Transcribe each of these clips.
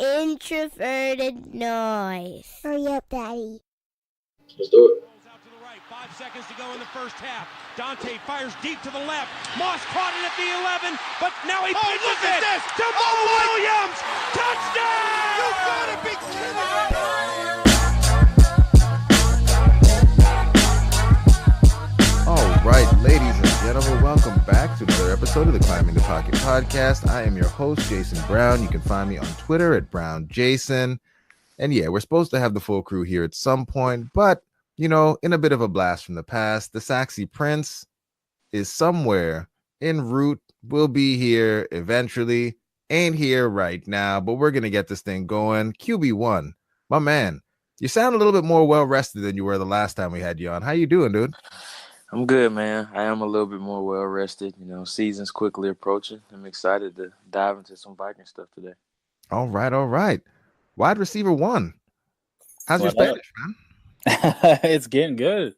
introverted noise. Hurry up, Daddy. Let's do it. 5 seconds to go in the first half. Dante fires deep to the left. Moss caught it at the 11, but now he pitches it to Mo Williams. Touchdown! You gotta be kidding! All right, ladies and gentlemen, welcome back to another episode of the Climbing the Pocket podcast. I am your host, Jason Brown. You can find me on Twitter at BrownJason. And yeah, we're supposed to have the full crew here at some point, but you know, in a bit of a blast from the past, the Sassy Prince is somewhere en route, will be here eventually, ain't here right now, but we're going to get this thing going. QB1, my man, you sound a little bit more well-rested than you were the last time we had you on. How you doing, dude? I'm good, man. I am a little bit more well-rested. You know, season's quickly approaching. I'm excited to dive into some Viking stuff today. All right. Wide receiver 1. How's your Spanish, man? It's getting good.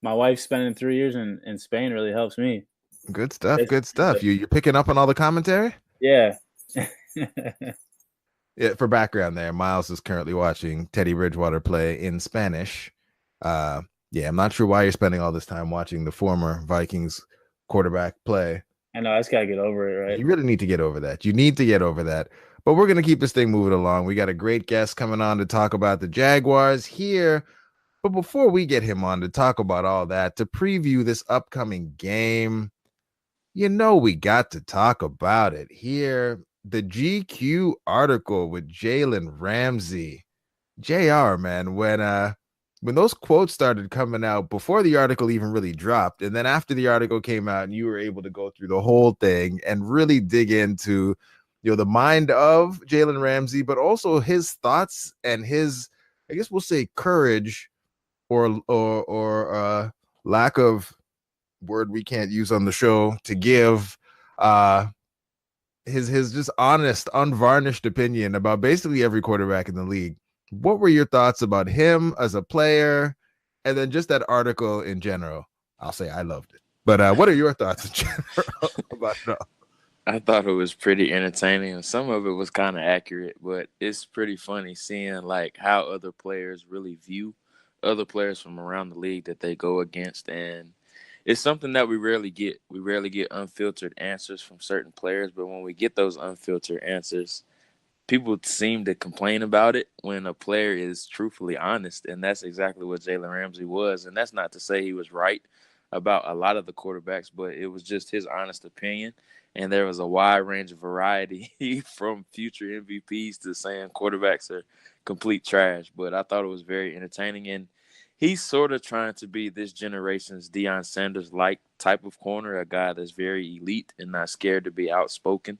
My wife spending 3 years in Spain really helps me. Good stuff. You're picking up on all the commentary? Yeah. Yeah. For background there, Myles is currently watching Teddy Bridgewater play in Spanish. I'm not sure why you're spending all this time watching the former Vikings quarterback play. I know, I just gotta get over it, right? You really need to get over that. But we're going to keep this thing moving along. We got a great guest coming on to talk about the Jaguars here. But before we get him on to talk about all that, to preview this upcoming game, you know we got to talk about it here. The GQ article with Jalen Ramsey. JR, man, when those quotes started coming out before the article even really dropped, and then after the article came out and you were able to go through the whole thing and really dig into, you know, the mind of Jalen Ramsey, but also his thoughts and his, I guess we'll say, courage or lack of word we can't use on the show to give his just honest, unvarnished opinion about basically every quarterback in the league. What were your thoughts about him as a player, and then just that article in general? I'll say I loved it, but what are your thoughts in general about it all? I thought it was pretty entertaining, and some of it was kind of accurate, but it's pretty funny seeing like how other players really view other players from around the league that they go against, and it's something that we rarely get. We rarely get unfiltered answers from certain players, but when we get those unfiltered answers, people seem to complain about it when a player is truthfully honest, and that's exactly what Jalen Ramsey was. And that's not to say he was right about a lot of the quarterbacks, but it was just his honest opinion, and there was a wide range of variety from future MVPs to saying quarterbacks are complete trash. But I thought it was very entertaining, and he's sort of trying to be this generation's Deion Sanders-like type of corner, a guy that's very elite and not scared to be outspoken.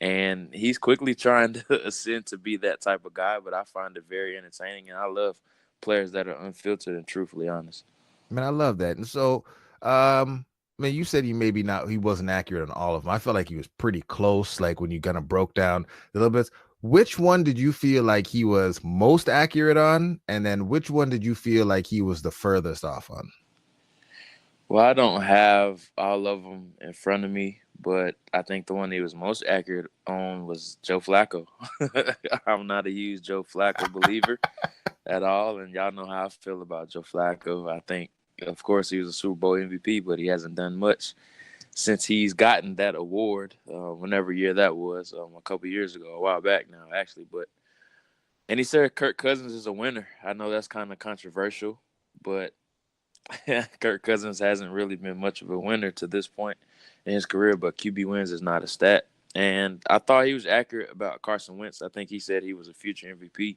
And he's quickly trying to ascend to be that type of guy, but I find it very entertaining, and I love players that are unfiltered and truthfully honest. Man, I love that. And so, man, you said he wasn't accurate on all of them. I felt like he was pretty close, like when you kind of broke down the little bits. Which one did you feel like he was most accurate on? And then which one did you feel like he was the furthest off on? Well, I don't have all of them in front of me, but I think the one he was most accurate on was Joe Flacco. I'm not a huge Joe Flacco believer at all, and y'all know how I feel about Joe Flacco. I think, of course, he was a Super Bowl MVP, but he hasn't done much since he's gotten that award, whenever year that was, a couple years ago, a while back now, actually. And he said Kirk Cousins is a winner. I know that's kind of controversial, but Kirk Cousins hasn't really been much of a winner to this point in his career, but QB wins is not a stat. And I thought he was accurate about Carson Wentz. I think he said he was a future MVP,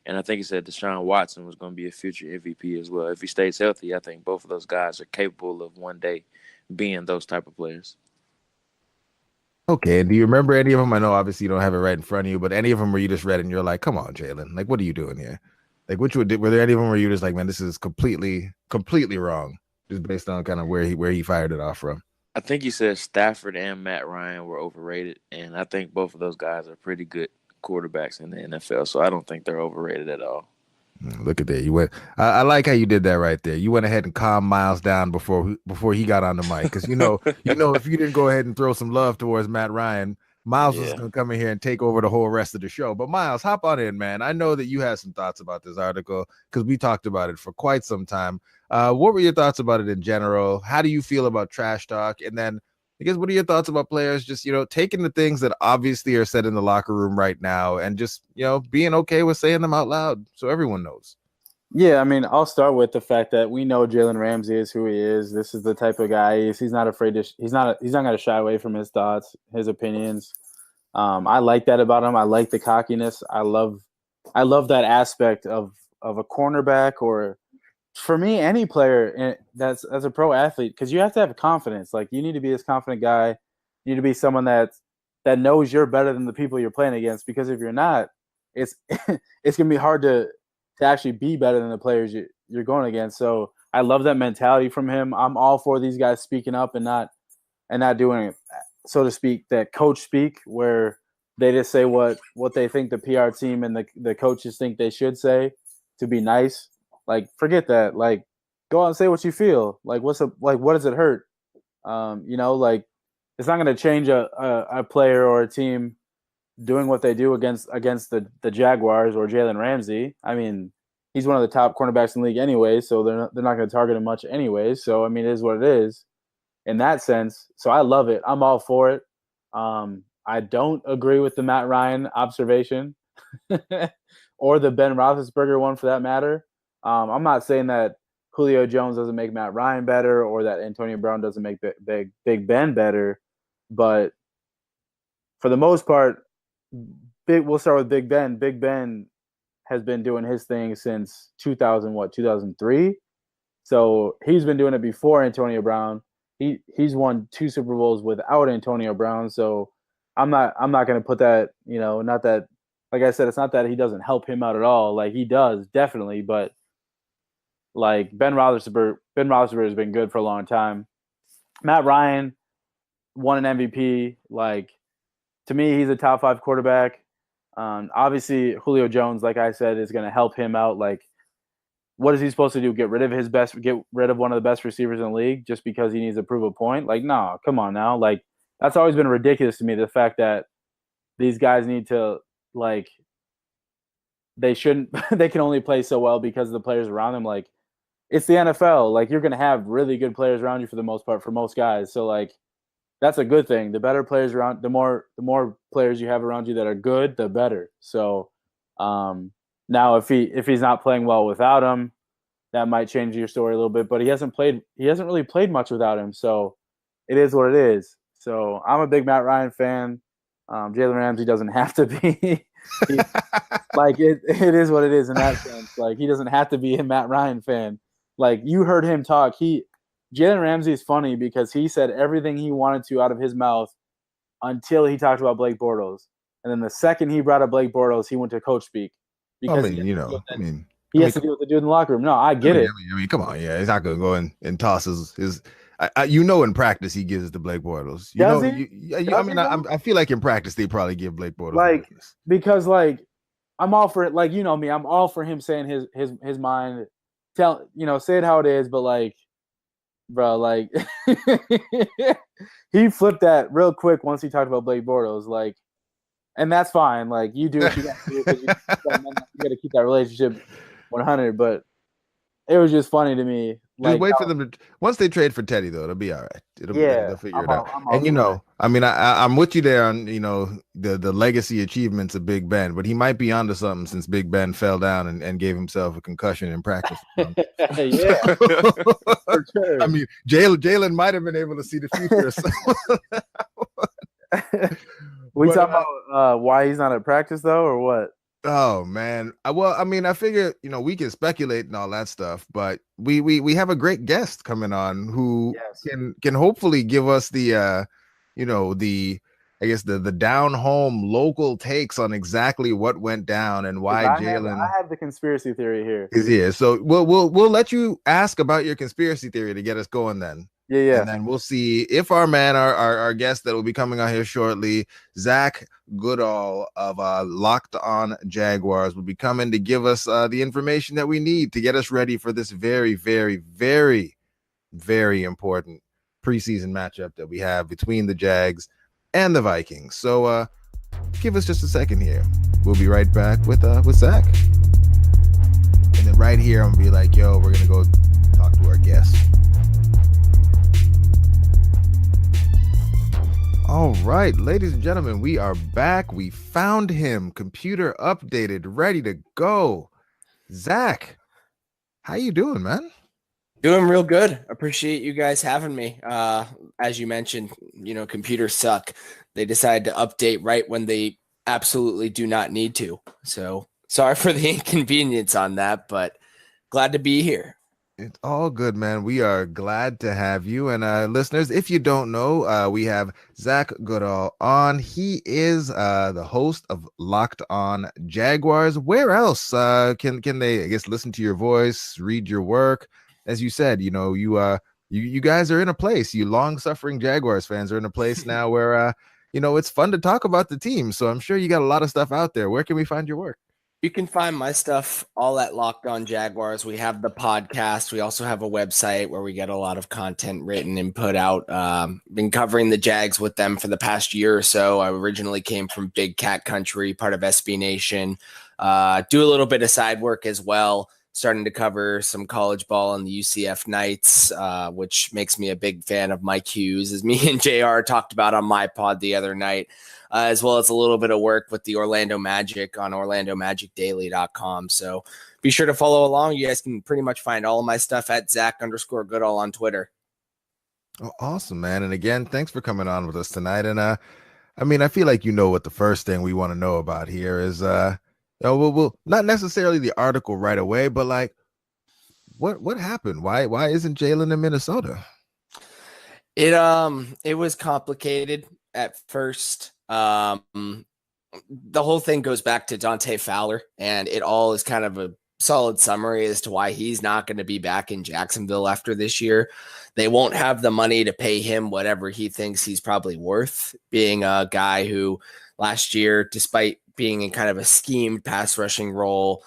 and I think he said Deshaun Watson was going to be a future MVP as well. If he stays healthy, I think both of those guys are capable of one day being those type of players. Okay, and do you remember any of them? I know obviously you don't have it right in front of you, but any of them where you just read and you're like, come on, Jalen, like, what are you doing here? Like, were there any of them where you were just like, man, this is completely wrong, just based on kind of where he fired it off from? I think you said Stafford and Matt Ryan were overrated, and I think both of those guys are pretty good quarterbacks in the NFL, so I don't think they're overrated at all. Look at that. You went. I like how you did that right there. You went ahead and calmed Myles down before he got on the mic, because you know if you didn't go ahead and throw some love towards Matt Ryan, Myles is going to come in here and take over the whole rest of the show. But Myles, hop on in, man. I know that you had some thoughts about this article because we talked about it for quite some time. What were your thoughts about it in general? How do you feel about trash talk? And then I guess what are your thoughts about players just, taking the things that obviously are said in the locker room right now and just, being okay with saying them out loud so everyone knows? Yeah, I mean, I'll start with the fact that we know Jalen Ramsey is who he is. This is the type of guy he is. He's not afraid to. He's not going to shy away from his thoughts, his opinions. I like that about him. I like the cockiness. I love that aspect of a cornerback, or for me, any player that's as a pro athlete, because you have to have confidence. Like, you need to be this confident guy. You need to be someone that knows you're better than the people you're playing against. Because if you're not, it's it's gonna be hard to actually be better than the players you're going against. So I love that mentality from him. I'm all for these guys speaking up and not doing it, so to speak, that coach speak, where they just say what they think the PR team and the coaches think they should say to be nice. Like, forget that. Like, go out and say what you feel. Like, what does it hurt? Like, it's not going to change a player or a team doing what they do against the Jaguars or Jalen Ramsey. I mean, he's one of the top cornerbacks in the league anyway, so they're not going to target him much anyway. So, I mean, it is what it is in that sense. So I love it. I'm all for it. I don't agree with the Matt Ryan observation or the Ben Roethlisberger one for that matter. I'm not saying that Julio Jones doesn't make Matt Ryan better or that Antonio Brown doesn't make Big Ben better, but for the most part, we'll start with Big Ben. Big Ben has been doing his thing since 2003. So he's been doing it before Antonio Brown. He's won 2 Super Bowls without Antonio Brown. So I'm not going to put that, not that, like I said, it's not that he doesn't help him out at all. Like, he does definitely, but like Ben Roethlisberger has been good for a long time. Matt Ryan won an MVP. Like, to me, he's a top 5 quarterback. Obviously, Julio Jones, like I said, is going to help him out. Like, what is he supposed to do? Get rid of one of the best receivers in the league just because he needs to prove a point? Like, no, come on now. Like, that's always been ridiculous to me. The fact that these guys need to, like, they shouldn't. They can only play so well because of the players around them. Like, it's the NFL. Like, you're going to have really good players around you for the most part for most guys. So, like, that's a good thing. The better players around, the more players you have around you that are good, the better. So now if he's not playing well without him, that might change your story a little bit. But he hasn't really played much without him. So it is what it is. So I'm a big Matt Ryan fan. Jalen Ramsey doesn't have to be. Like, it is what it is in that sense. Like, he doesn't have to be a Matt Ryan fan. Like, you heard him talk. Jalen Ramsey is funny because he said everything he wanted to out of his mouth until he talked about Blake Bortles. And then the second he brought up Blake Bortles, he went to coach speak. Because he has to deal with the dude in the locker room. No, I get it. I mean, come on. Yeah, he's not going to go and toss his in practice he gives it to Blake Bortles. Does he? I feel like in practice they probably give Blake Bortles. Like, because, like, I'm all for it. Like, you know me, I'm all for him saying his mind. Say it how it is, but, like, bro, like, he flipped that real quick once he talked about Blake Bortles, like, and that's fine. Like, you do what you got to do because you got to keep that relationship 100. But it was just funny to me. Just wait for them to once they trade for Teddy, though, it'll be all right. They'll figure it out. I'm with you there on the legacy achievements of Big Ben, but he might be onto something since Big Ben fell down and gave himself a concussion in practice. Yeah, for sure. I mean, Jalen might have been able to see the future. We talking about why he's not at practice though, or what? Oh man. I figure, we can speculate and all that stuff, but we have a great guest coming on who can hopefully give us the the down home local takes on exactly what went down and why Jalen. I have the conspiracy theory here. Yeah. So we'll let you ask about your conspiracy theory to get us going then. Yeah. And then we'll see if our guest that will be coming on here shortly, Zach Goodall of Locked On Jaguars, will be coming to give us the information that we need to get us ready for this very, very, very, very important preseason matchup that we have between the Jags and the Vikings. So give us just a second here. We'll be right back with Zach. And then right here, I'm going to be like, yo, we're going to go talk to our guest. All right, ladies and gentlemen, we are back. We found him, computer updated, ready to go. Zach, how you doing, man? Doing real good. Appreciate you guys having me. As you mentioned, computers suck. They decide to update right when they absolutely do not need to. So sorry for the inconvenience on that, but glad to be here. It's all good, man. We are glad to have you. And listeners, if you don't know, we have Zach Goodall on. He is the host of Locked On Jaguars. Where else can they, I guess, listen to your voice, read your work? As you said, you guys are in a place. You long-suffering Jaguars fans are in a place now where it's fun to talk about the team. So I'm sure you got a lot of stuff out there. Where can we find your work? You can find my stuff all at Locked On Jaguars. We have the podcast. We also have a website where we get a lot of content written and put out. Been covering the Jags with them for the past year or so. I originally came from Big Cat Country, part of SB Nation. Do a little bit of side work as well. Starting to cover some college ball and the UCF Knights, which makes me a big fan of Mike Hughes, as me and JR talked about on my pod the other night, as well as a little bit of work with the Orlando Magic on OrlandoMagicDaily.com. So be sure to follow along. You guys can pretty much find all of my stuff at Zach_Goodall on Twitter. Oh, awesome, man. And again, thanks for coming on with us tonight. And I feel like what the first thing we want to know about here is we'll not necessarily the article right away, but like what happened? Why isn't Jalen in Minnesota? It was complicated at first. The whole thing goes back to Dante Fowler, and it all is kind of a solid summary as to why he's not going to be back in Jacksonville after this year. They won't have the money to pay him whatever he thinks he's probably worth, being a guy who last year, despite being in kind of a schemed pass rushing role,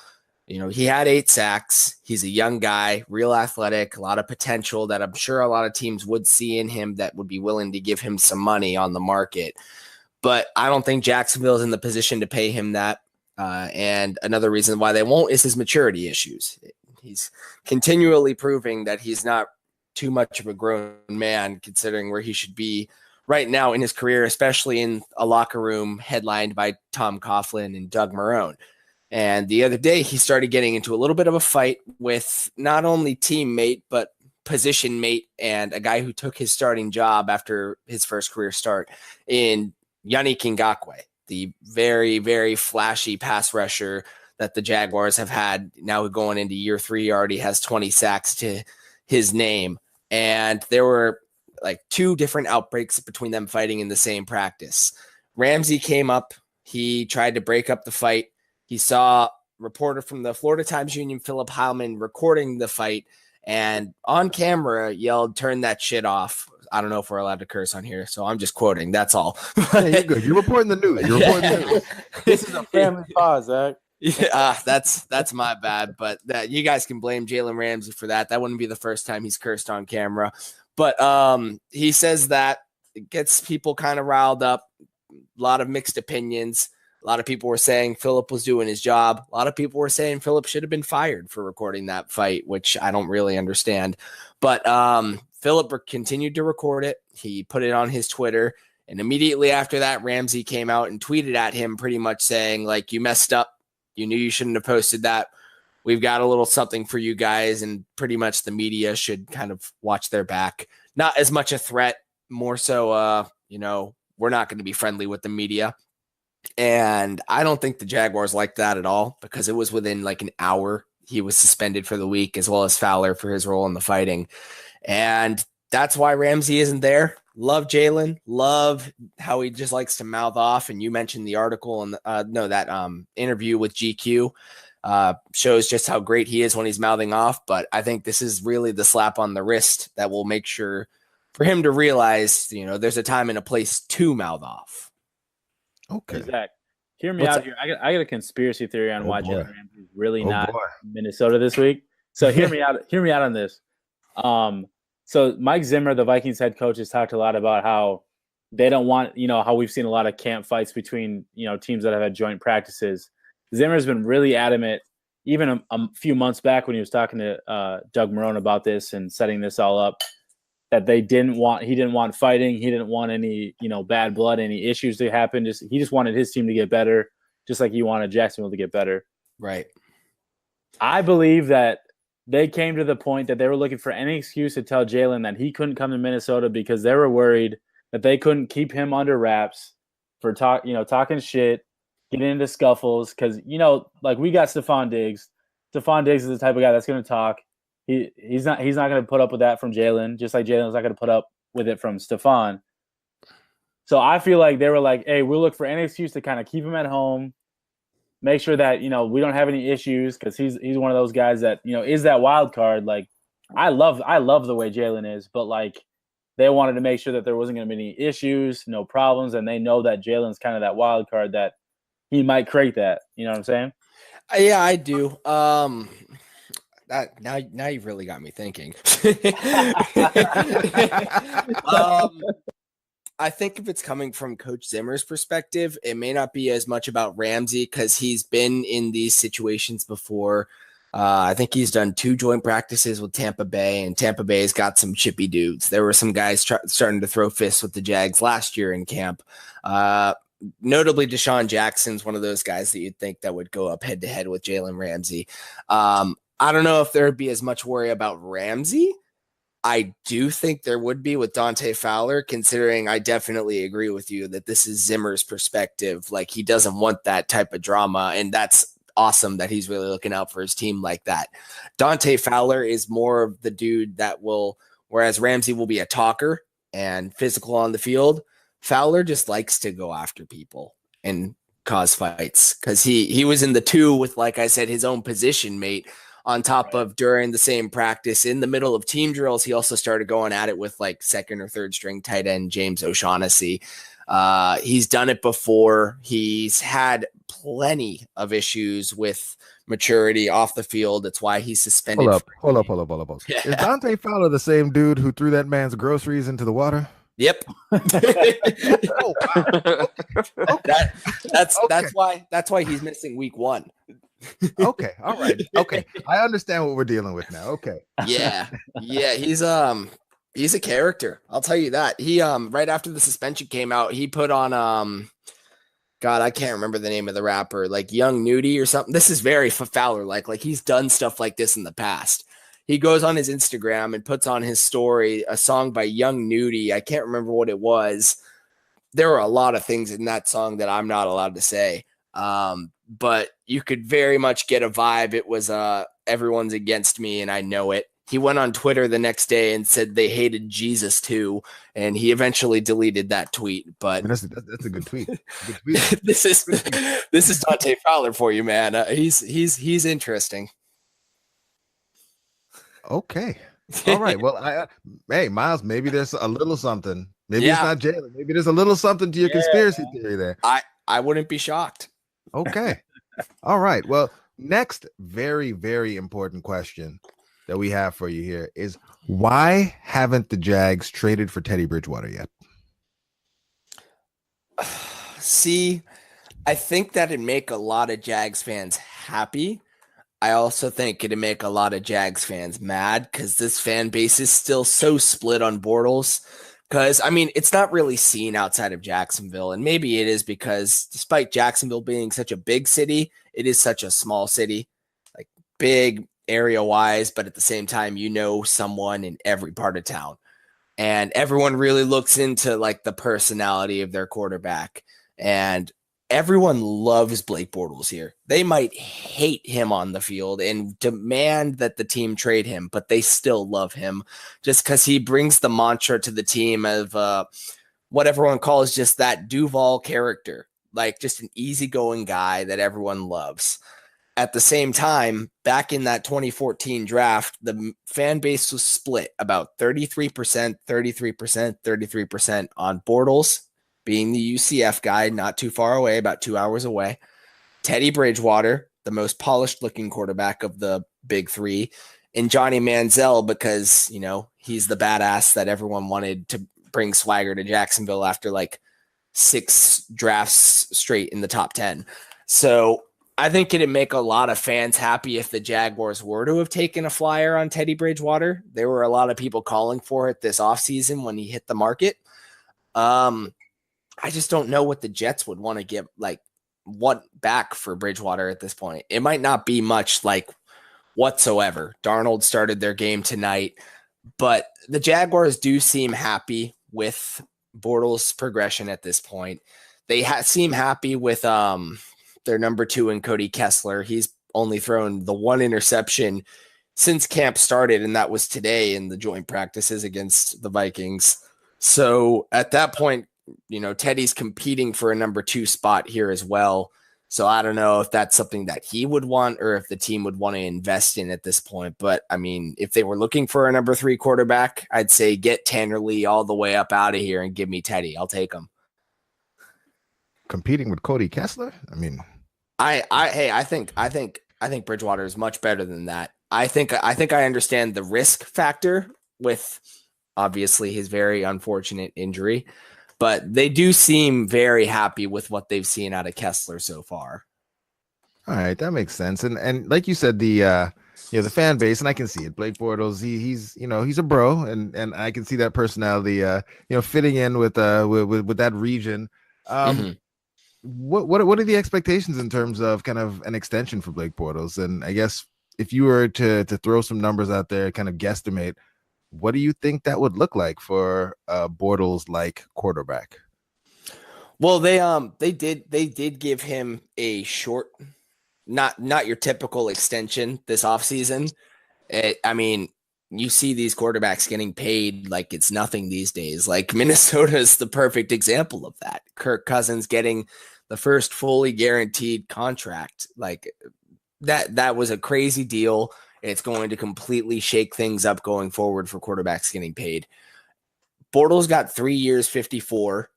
he had 8 sacks. He's a young guy, real athletic, a lot of potential that I'm sure a lot of teams would see in him that would be willing to give him some money on the market. But I don't think Jacksonville is in the position to pay him that. And another reason why they won't is his maturity issues. He's continually proving that he's not too much of a grown man considering where he should be right now in his career, especially in a locker room headlined by Tom Coughlin and Doug Marrone. And the other day, he started getting into a little bit of a fight with not only teammate, but position mate and a guy who took his starting job after his first career start in Yannick Ngakoue, the very, very flashy pass rusher that the Jaguars have had. Now going into year 3, already has 20 sacks to his name. And there were like 2 different outbreaks between them fighting in the same practice. Ramsey came up. He tried to break up the fight. He saw a reporter from the Florida Times-Union, Philip Heilman, recording the fight and on camera yelled, "Turn that shit off." I don't know if we're allowed to curse on here, so I'm just quoting. That's all. Yeah, you're good. You're reporting the news. This is a family pause, Zach. Yeah, that's my bad. But you guys can blame Jalen Ramsey for that. That wouldn't be the first time he's cursed on camera. But he says that it gets people kind of riled up. A lot of mixed opinions. A lot of people were saying Philip was doing his job. A lot of people were saying Philip should have been fired for recording that fight, which I don't really understand. But Philip continued to record it. He put it on his Twitter. And immediately after that, Ramsey came out and tweeted at him pretty much saying, like, you messed up. You knew you shouldn't have posted that. We've got a little something for you guys. And pretty much the media should kind of watch their back. Not as much a threat, more so, we're not going to be friendly with the media. And I don't think the Jaguars like that at all because it was within like an hour. He was suspended for the week as well as Fowler for his role in the fighting. And that's why Ramsey isn't there. Love Jalen. Love how he just likes to mouth off. And you mentioned the article and that interview with GQ shows just how great he is when he's mouthing off. But I think this is really the slap on the wrist that will make sure for him to realize, there's a time and a place to mouth off. Okay. Zach, hear me out here. I got a conspiracy theory on why Jalen Ramsey is really not in Minnesota this week. So hear me out. Hear me out on this. So Mike Zimmer, the Vikings head coach, has talked a lot about how they don't want, how we've seen a lot of camp fights between, teams that have had joint practices. Zimmer's been really adamant, even a few months back when he was talking to Doug Marrone about this and setting this all up, that he didn't want fighting. He didn't want any, bad blood, any issues to happen. He just wanted his team to get better, just like he wanted Jacksonville to get better. Right. I believe that they came to the point that they were looking for any excuse to tell Jalen that he couldn't come to Minnesota because they were worried that they couldn't keep him under wraps for talking shit, getting into scuffles. Because, like we got Stephon Diggs. Stephon Diggs is the type of guy that's going to talk. He's not going to put up with that from Jalen, just like Jalen's not going to put up with it from Stephon. So I feel like they were like, hey, we'll look for any excuse to kind of keep him at home, make sure that, we don't have any issues, because he's one of those guys that, is that wild card. Like, I love the way Jalen is, but like they wanted to make sure that there wasn't going to be any issues, no problems, and they know that Jalen's kind of that wild card that he might create that. You know what I'm saying? Yeah, I do. Now you've really got me thinking. I think if it's coming from Coach Zimmer's perspective, it may not be as much about Ramsey because he's been in these situations before. I think he's done 2 joint practices with Tampa Bay, and Tampa Bay's got some chippy dudes. There were some guys starting to throw fists with the Jags last year in camp. Notably, Deshaun Jackson's one of those guys that you'd think that would go up head-to-head with Jalen Ramsey. I don't know if there would be as much worry about Ramsey. I do think there would be with Dante Fowler, considering I definitely agree with you that this is Zimmer's perspective. Like, he doesn't want that type of drama, and that's awesome that he's really looking out for his team like that. Dante Fowler is more of the dude that will, whereas Ramsey will be a talker and physical on the field, Fowler just likes to go after people and cause fights because he was in the 2 with, like I said, his own position mate. On top of during the same practice in the middle of team drills, he also started going at it with like 2nd or 3rd string tight end James O'Shaughnessy. He's done it before. He's had plenty of issues with maturity off the fild. That's why he's suspended. Hold up. Yeah. Is Dante Fowler the same dude who threw that man's groceries into the water? Yep. Oh, wow. Okay. That's why he's missing week 1. Okay. All right. Okay. I understand what we're dealing with now. Okay. Yeah. He's a character. I'll tell you that. He right after the suspension came out, he put on God, I can't remember the name of the rapper, like Young Nudie or something. This is very Fowler like he's done stuff like this in the past. He goes on his Instagram and puts on his story a song by Young Nudie. I can't remember what it was. There were a lot of things in that song that I'm not allowed to say. But you could very much get a vibe. It was everyone's against me and I know it. He went on Twitter the next day and said they hated Jesus too, and he eventually deleted that tweet. But that's a good tweet. Good tweet. this is Dante Fowler for you, man. He's interesting. Okay. All right. Well, hey, Myles, maybe there's a little something. Maybe it's not Jalen. Maybe there's a little something to your conspiracy theory there. I wouldn't be shocked. Okay. All right. Well, next very, very important question that we have for you here is, why haven't the Jags traded for Teddy Bridgewater yet? See, I think that'd make a lot of Jags fans happy. I also think it'd make a lot of Jags fans mad because this fan base is still so split on Bortles. Because, I mean, it's not really seen outside of Jacksonville. And maybe it is because despite Jacksonville being such a big city, it is such a small city, like big area-wise, but at the same time, someone in every part of town. And everyone really looks into, like, the personality of their quarterback. And everyone loves Blake Bortles here. They might hate him on the field and demand that the team trade him, but they still love him just because he brings the mantra to the team of what everyone calls just that Duval character, like just an easygoing guy that everyone loves. At the same time, back in that 2014 draft, the fan base was split about 33%, 33% on Bortles, being the UCF guy, not too far away, about 2 hours away. Teddy Bridgewater, the most polished-looking quarterback of the big 3, and Johnny Manziel because, he's the badass that everyone wanted to bring swagger to Jacksonville after like 6 drafts straight in the top 10. So I think it'd make a lot of fans happy if the Jaguars were to have taken a flyer on Teddy Bridgewater. There were a lot of people calling for it this offseason when he hit the market. I just don't know what the Jets would want to give, like, what back for Bridgewater at this point. It might not be much, like, whatsoever. Darnold started their game tonight, but the Jaguars do seem happy with Bortles' progression at this point. They seem happy with their number 2 in Cody Kessler. He's only thrown the 1 interception since camp started, and that was today in the joint practices against the Vikings. So at that point, you know, Teddy's competing for a number 2 spot here as well. So I don't know if that's something that he would want or if the team would want to invest in at this point. But I mean, if they were looking for a number 3 quarterback, I'd say get Tanner Lee all the way up out of here and give me Teddy. I'll take him. Competing with Cody Kessler? I mean, I think Bridgewater is much better than that. I think I understand the risk factor with obviously his very unfortunate injury, but they do seem very happy with what they've seen out of Kessler so far. All right, that makes sense. And like you said, the fan base, and I can see it. Blake Bortles, he's a bro, and I can see that personality, fitting in with that region. What are the expectations in terms of kind of an extension for Blake Bortles? And I guess if you were to throw some numbers out there, kind of guesstimate, what do you think that would look like for a Bortles-like quarterback? Well, they did give him a short, not your typical extension this offseason. I mean, you see these quarterbacks getting paid like it's nothing these days. Like Minnesota is the perfect example of that. Kirk Cousins getting the first fully guaranteed contract. Like that was a crazy deal. It's going to completely shake things up going forward for quarterbacks getting paid. Bortles got 3 years, 54.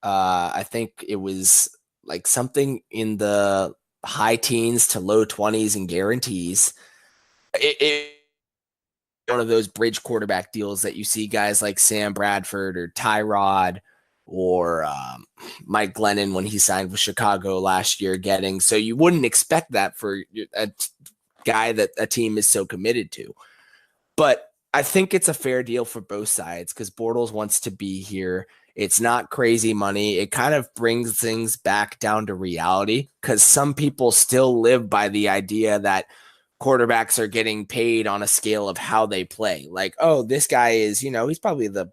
I think it was like something in the high teens to low 20s in guarantees. It one of those bridge quarterback deals that you see guys like Sam Bradford or Tyrod or Mike Glennon when he signed with Chicago last year getting. So you wouldn't expect that for a guy that a team is so committed to. But I think it's a fair deal for both sides because Bortles wants to be here. It's not crazy money. It kind of brings things back down to reality because some people still live by the idea that quarterbacks are getting paid on a scale of how they play. Like, oh, this guy is, he's probably the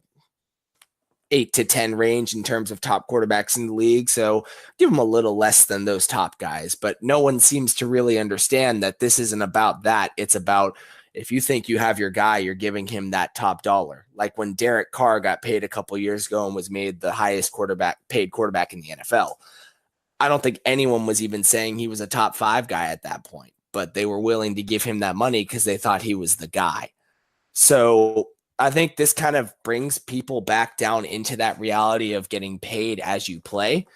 8 to 10 range in terms of top quarterbacks in the league. So give him a little less than those top guys. But no one seems to really understand that this isn't about that. It's about if you think you have your guy, you're giving him that top dollar. Like when Derek Carr got paid a couple years ago and was made the highest paid quarterback in the NFL. I don't think anyone was even saying he was a top 5 guy at that point, but they were willing to give him that money because they thought he was the guy. So I think this kind of brings people back down into that reality of getting paid as you play.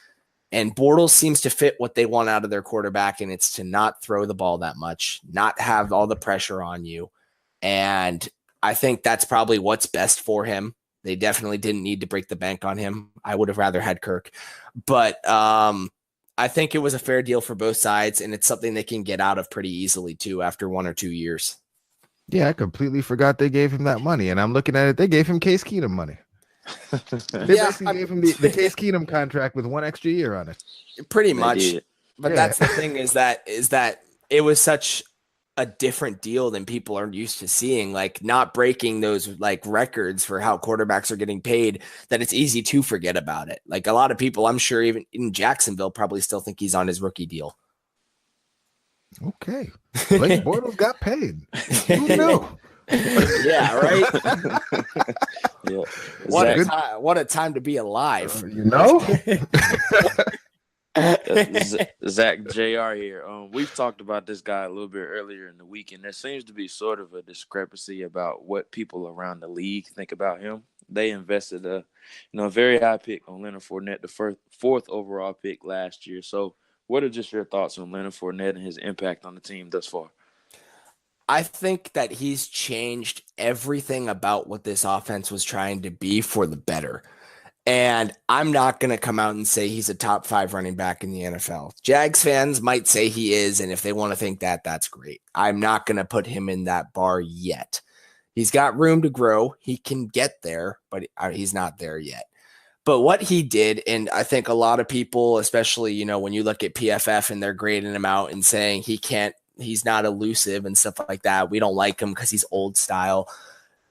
And Bortles seems to fit what they want out of their quarterback, and it's to not throw the ball that much, not have all the pressure on you. And I think that's probably what's best for him. They definitely didn't need to break the bank on him. I would have rather had Kirk. But I think it was a fair deal for both sides, and it's something they can get out of pretty easily, too, after 1 or 2 years. Yeah, I completely forgot they gave him that money. And I'm looking at it, they gave him Case Keenum money. They basically gave him the Case Keenum contract with 1 extra year on it. Pretty much. But that's the thing is that it was such a different deal than people are used to seeing, like not breaking those like records for how quarterbacks are getting paid, that it's easy to forget about it. Like a lot of people, I'm sure even in Jacksonville, probably still think he's on his rookie deal. Okay. Blake Bortles got paid. Who knew? Yeah, right. Yeah. What a time to be alive. Zach JR here. We've talked about this guy a little bit earlier in the week, and there seems to be sort of a discrepancy about what people around the league think about him. They invested a very high pick on Leonard Fournette, the fourth overall pick last year. So what are just your thoughts on Leonard Fournette and his impact on the team thus far? I think that he's changed everything about what this offense was trying to be for the better. And I'm not going to come out and say he's a top 5 running back in the NFL. Jags fans might say he is, and if they want to think that, that's great. I'm not going to put him in that bar yet. He's got room to grow. He can get there, but he's not there yet. But what he did, and I think a lot of people, especially, when you look at PFF and they're grading him out and saying he's not elusive and stuff like that. We don't like him because he's old style.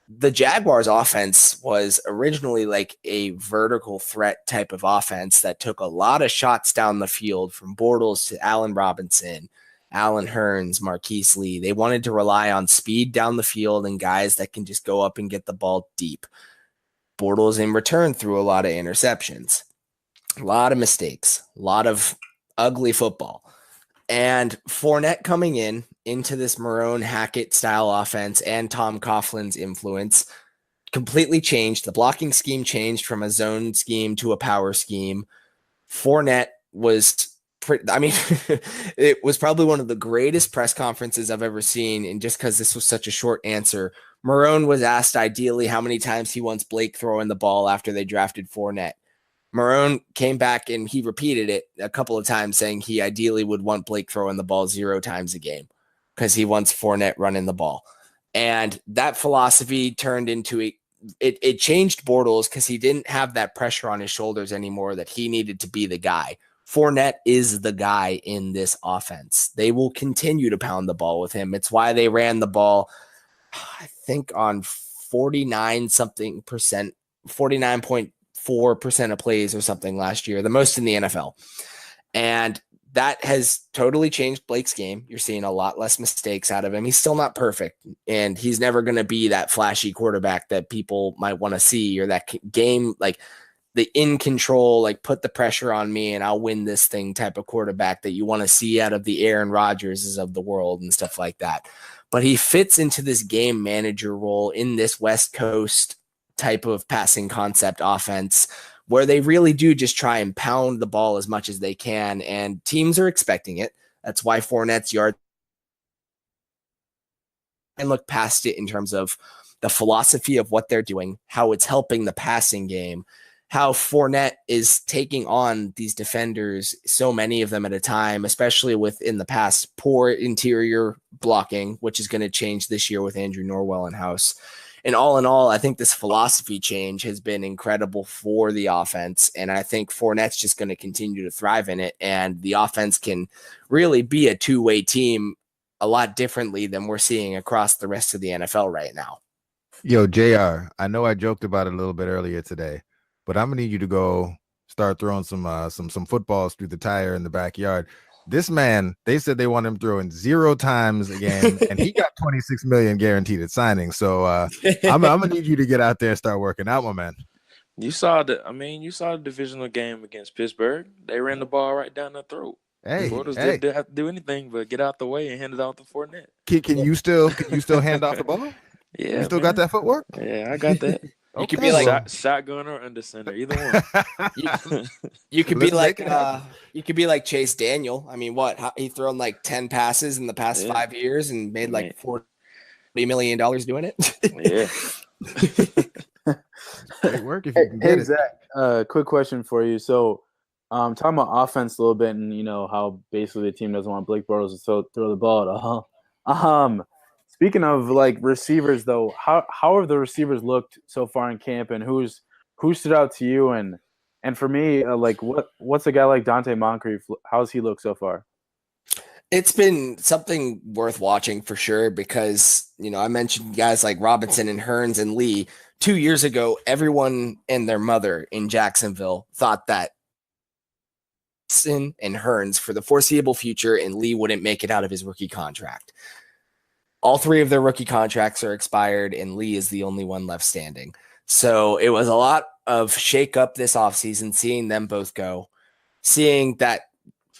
The Jaguars offense was originally like a vertical threat type of offense that took a lot of shots down the field from Bortles to Allen Robinson, Allen Hurns, Marquise Lee. They wanted to rely on speed down the field and guys that can just go up and get the ball deep. Bortles in return threw a lot of interceptions, a lot of mistakes, a lot of ugly football. And Fournette coming into this Marone Hackett style offense and Tom Coughlin's influence completely changed. The blocking scheme changed from a zone scheme to a power scheme. Fournette was it was probably one of the greatest press conferences I've ever seen. And just because this was such a short answer, Marone was asked ideally how many times he wants Blake throwing the ball after they drafted Fournette. Marone came back and he repeated it a couple of times, saying he ideally would want Blake throwing the ball 0 times a game because he wants Fournette running the ball. And that philosophy turned into it changed Bortles because he didn't have that pressure on his shoulders anymore that he needed to be the guy. Fournette is the guy in this offense. They will continue to pound the ball with him. It's why they ran the ball, I think, on 49.4% of plays or something last year, the most in the NFL. And that has totally changed Blake's game. You're seeing a lot less mistakes out of him. He's still not perfect, and he's never going to be that flashy quarterback that people might want to see, or that game, like the in control, like put the pressure on me and I'll win this thing type of quarterback that you want to see out of the Aaron Rodgerses of the world and stuff like that. But he fits into this game manager role in this West Coast type of passing concept offense where they really do just try and pound the ball as much as they can, and teams are expecting it. That's why Fournette's yard and look past it in terms of the philosophy of what they're doing, how it's helping the passing game, how Fournette is taking on these defenders, so many of them at a time, especially with in the past poor interior blocking, which is going to change this year with Andrew Norwell in house. And all in all, I think this philosophy change has been incredible for the offense. And I think Fournette's just going to continue to thrive in it. And the offense can really be a two-way team a lot differently than we're seeing across the rest of the NFL right now. Yo, JR, I know I joked about it a little bit earlier today, but I'm going to need you to go start throwing some footballs through the tire in the backyard. This man, they said they want him throwing 0 times a game, and he got $26 million guaranteed at signing. So I'm gonna need you to get out there and start working out, my man. You saw the divisional game against Pittsburgh. They ran the ball right down their throat. Bortles didn't have to do anything but get out the way and hand it off to Fournette. Can you still hand off the ball? Yeah, you still got that footwork? Yeah, I got that. You could be like shotgun or under center, either one. You could be like Chase Daniel. I mean, he thrown like 10 passes in the past 5 years and made like $40 million doing it. Yeah. Great work if you can get it. Zach, quick question for you. So, talking about offense a little bit, and how basically the team doesn't want Blake Bortles to throw the ball at all. Speaking of like receivers, though, how have the receivers looked so far in camp, and who stood out to you? And for me, what's a guy like Dante Moncrief? How's he look so far? It's been something worth watching for sure because I mentioned guys like Robinson and Hurns and Lee 2 years ago. Everyone and their mother in Jacksonville thought that Robinson and Hurns for the foreseeable future, and Lee wouldn't make it out of his rookie contract. All 3 of their rookie contracts are expired, and Lee is the only one left standing. So it was a lot of shake up this offseason, seeing them both go, seeing that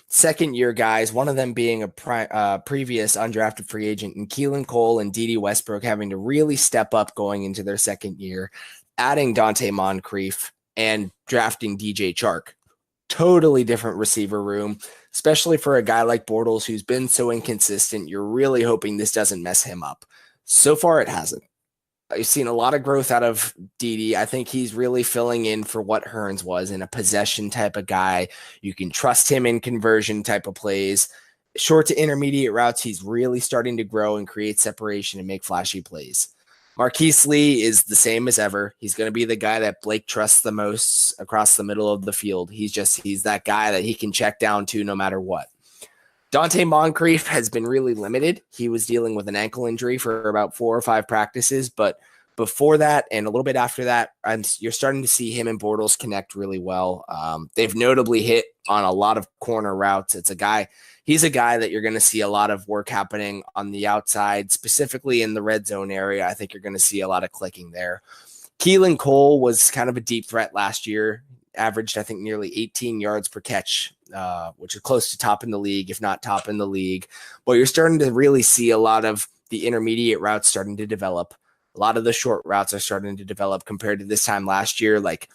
second-year guys, one of them being a previous undrafted free agent, and Keelan Cole and Dede Westbrook having to really step up going into their second year, adding Dante Moncrief and drafting DJ Chark. Totally different receiver room, especially for a guy like Bortles who's been so inconsistent. You're really hoping this doesn't mess him up. So far, it hasn't. I've seen a lot of growth out of Dede. I think he's really filling in for what Hearns was in a possession type of guy. You can trust him in conversion type of plays. Short to intermediate routes, he's really starting to grow and create separation and make flashy plays. Marquise Lee is the same as ever. He's going to be the guy that Blake trusts the most across the middle of the field. He's that guy that he can check down to no matter what. Dante Moncrief has been really limited. He was dealing with an ankle injury for about 4 or 5 practices, but before that and a little bit after that, you're starting to see him and Bortles connect really well. They've notably hit on a lot of corner routes. He's a guy that you're going to see a lot of work happening on the outside, specifically in the red zone area. I think you're going to see a lot of clicking there. Keelan Cole was kind of a deep threat last year, averaged, I think, nearly 18 yards per catch, which is close to top in the league, if not top in the league. But you're starting to really see a lot of the intermediate routes starting to develop. A lot of the short routes are starting to develop compared to this time last year. Like,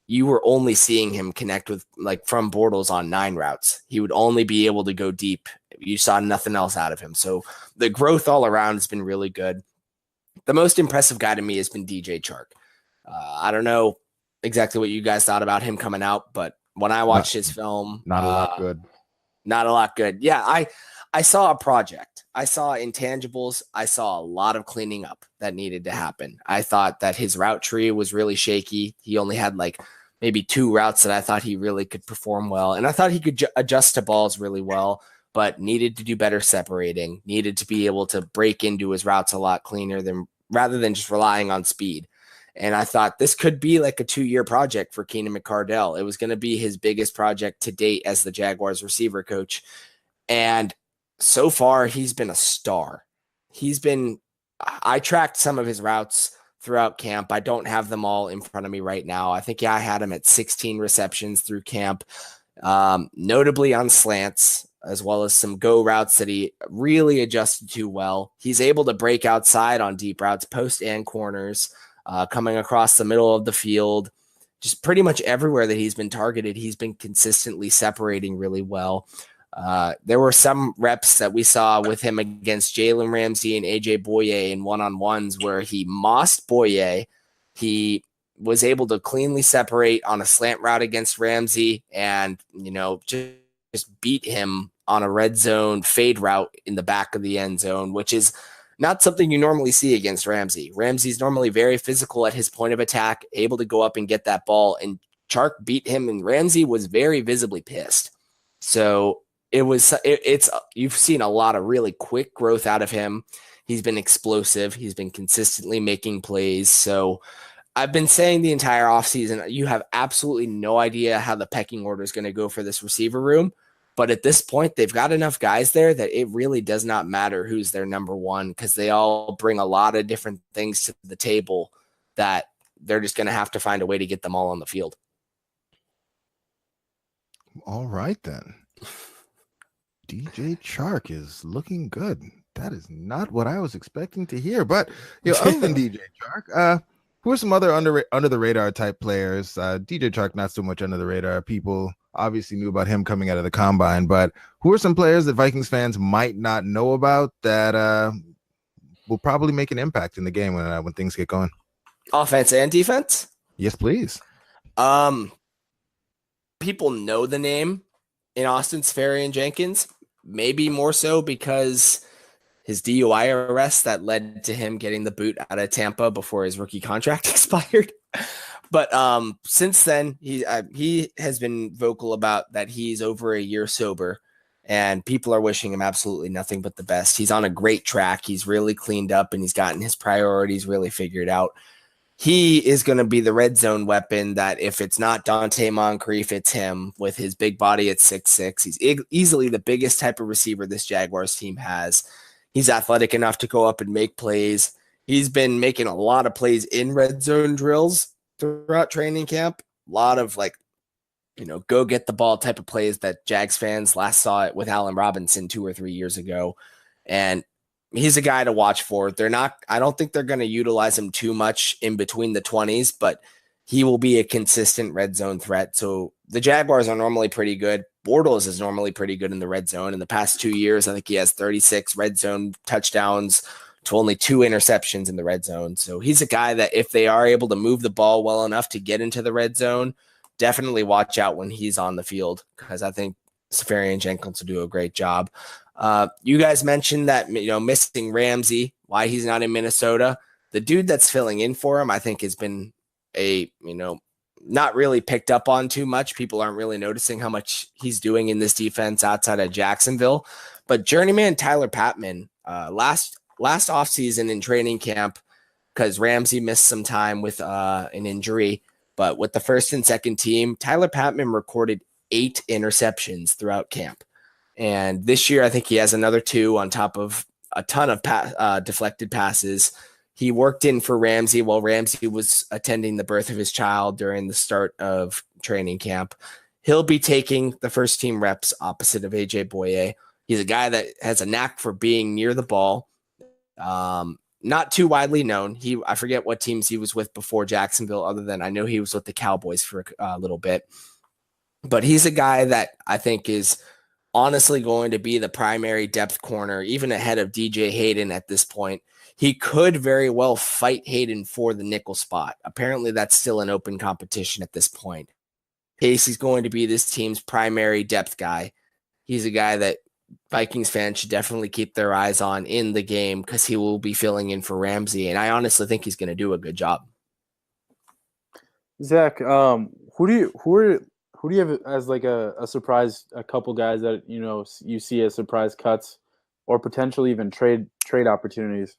you were only seeing him connect with, like, from Bortles on 9 routes. He would only be able to go deep. You saw nothing else out of him. So the growth all around has been really good. The most impressive guy to me has been DJ Chark. I don't know exactly what you guys thought about him coming out, but when I watched his film, not a lot good. Not a lot good. Yeah, I saw a project. I saw intangibles. I saw a lot of cleaning up that needed to happen. I thought that his route tree was really shaky. He only had like maybe 2 routes that I thought he really could perform well. And I thought he could adjust to balls really well, but needed to do better separating, needed to be able to break into his routes a lot cleaner rather than just relying on speed. And I thought this could be like a 2-year project for Keenan McCardell. It was going to be his biggest project to date as the Jaguars receiver coach. And so far, he's been a star. I tracked some of his routes throughout camp. I don't have them all in front of me right now. I think, I had him at 16 receptions through camp, notably on slants, as well as some go routes that he really adjusted to well. He's able to break outside on deep routes, post and corners, coming across the middle of the field. Just pretty much everywhere that he's been targeted, he's been consistently separating really well. There were some reps that we saw with him against Jalen Ramsey and AJ Boye in one-on-ones where he mossed Boye. He was able to cleanly separate on a slant route against Ramsey and, just beat him on a red zone fade route in the back of the end zone, which is not something you normally see against Ramsey. Ramsey's normally very physical at his point of attack, able to go up and get that ball, and Chark beat him, and Ramsey was very visibly pissed. So you've seen a lot of really quick growth out of him. He's been explosive. He's been consistently making plays. So I've been saying the entire offseason, you have absolutely no idea how the pecking order is going to go for this receiver room. But at this point, they've got enough guys there that it really does not matter who's their number one, because they all bring a lot of different things to the table that they're just going to have to find a way to get them all on the field. All right, then. DJ Chark is looking good. That is not what I was expecting to hear. But other than DJ Chark, who are some other under the radar type players? DJ Chark, not so much under the radar. People obviously knew about him coming out of the combine, but who are some players that Vikings fans might not know about that will probably make an impact in the game when things get going? Offense and defense? Yes, please. People know the name in Austin Seferian-Jenkins, maybe more so because his DUI arrest that led to him getting the boot out of Tampa before his rookie contract expired. But since then, he has been vocal about that he's over a year sober, and people are wishing him absolutely nothing but the best. He's on a great track. He's really cleaned up, and he's gotten his priorities really figured out. He is going to be the red zone weapon that if it's not Dante Moncrief, it's him with his big body at 6'6". He's easily the biggest type of receiver this Jaguars team has. He's athletic enough to go up and make plays. He's been making a lot of plays in red zone drills throughout training camp. A lot of go get the ball type of plays that Jags fans last saw it with Allen Robinson 2 or 3 years ago. And he's a guy to watch for. I don't think they're going to utilize him too much in between the 20s, but he will be a consistent red zone threat. So the Jaguars are normally pretty good. Bortles is normally pretty good in the red zone. In the past 2 years, I think he has 36 red zone touchdowns, to only 2 interceptions in the red zone. So he's a guy that if they are able to move the ball well enough to get into the red zone, definitely watch out when he's on the field, because I think Seferian-Jenkins will do a great job. You guys mentioned that, missing Ramsey, why he's not in Minnesota. The dude that's filling in for him, I think, has been not really picked up on too much. People aren't really noticing how much he's doing in this defense outside of Jacksonville. But journeyman Tyler Patmon, last offseason in training camp, because Ramsey missed some time with an injury, but with the first and second team, Tyler Patmon recorded 8 interceptions throughout camp. And this year, I think he has another 2 on top of a ton of deflected passes. He worked in for Ramsey while Ramsey was attending the birth of his child during the start of training camp. He'll be taking the first team reps opposite of AJ Boye. He's a guy that has a knack for being near the ball. Not too widely known. I forget what teams he was with before Jacksonville, other than I know he was with the Cowboys for a little bit. But he's a guy that I think is honestly going to be the primary depth corner, even ahead of DJ Hayden at this point. He could very well fight Hayden for the nickel spot. Apparently, that's still an open competition at this point. Casey's going to be this team's primary depth guy. He's a guy that Vikings fans should definitely keep their eyes on in the game, because he will be filling in for Ramsey, and I honestly think he's going to do a good job. Zach, who do you have as like a surprise? A couple guys that you see as surprise cuts, or potentially even trade opportunities.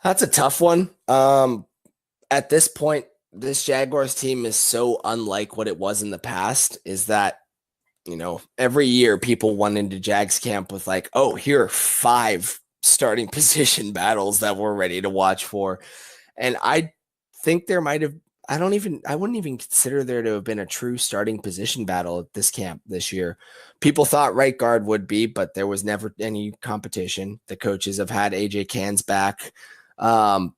That's a tough one. At this point, this Jaguars team is so unlike what it was in the past. Is that every year people went into Jags camp with like, oh, here are 5 starting position battles that we're ready to watch for. And I think there might have, I wouldn't even consider there to have been a true starting position battle at this camp this year. People thought right guard would be, but there was never any competition. The coaches have had AJ Cans back.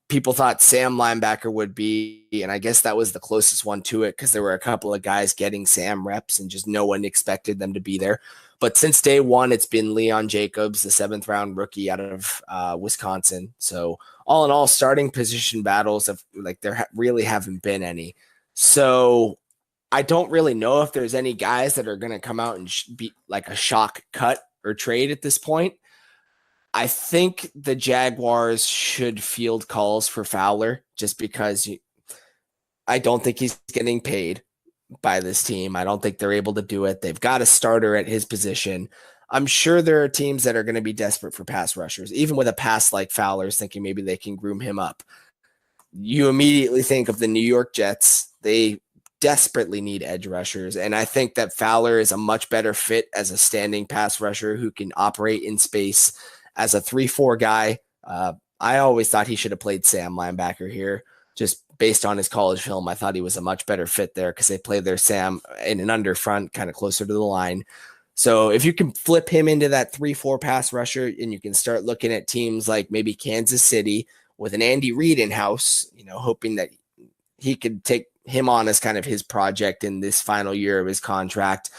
People thought Sam linebacker would be, and I guess that was the closest one to it, because there were a couple of guys getting Sam reps and just no one expected them to be there. But since day one, it's been Leon Jacobs, the 7th round rookie out of Wisconsin. So all in all, starting position battles really haven't been any. So I don't really know if there's any guys that are going to come out and be like a shock cut or trade at this point. I think the Jaguars should field calls for Fowler, just because I don't think he's getting paid by this team. I don't think they're able to do it. They've got a starter at his position. I'm sure there are teams that are going to be desperate for pass rushers, even with a pass like Fowler's, thinking maybe they can groom him up. You immediately think of the New York Jets. They desperately need edge rushers, and I think that Fowler is a much better fit as a standing pass rusher who can operate in space. As a 3-4 guy, I always thought he should have played Sam linebacker here. Just based on his college film, I thought he was a much better fit there, because they played their Sam in an under front, kind of closer to the line. So if you can flip him into that 3-4 pass rusher, and you can start looking at teams like maybe Kansas City with an Andy Reid in-house, hoping that he could take him on as kind of his project in this final year of his contract,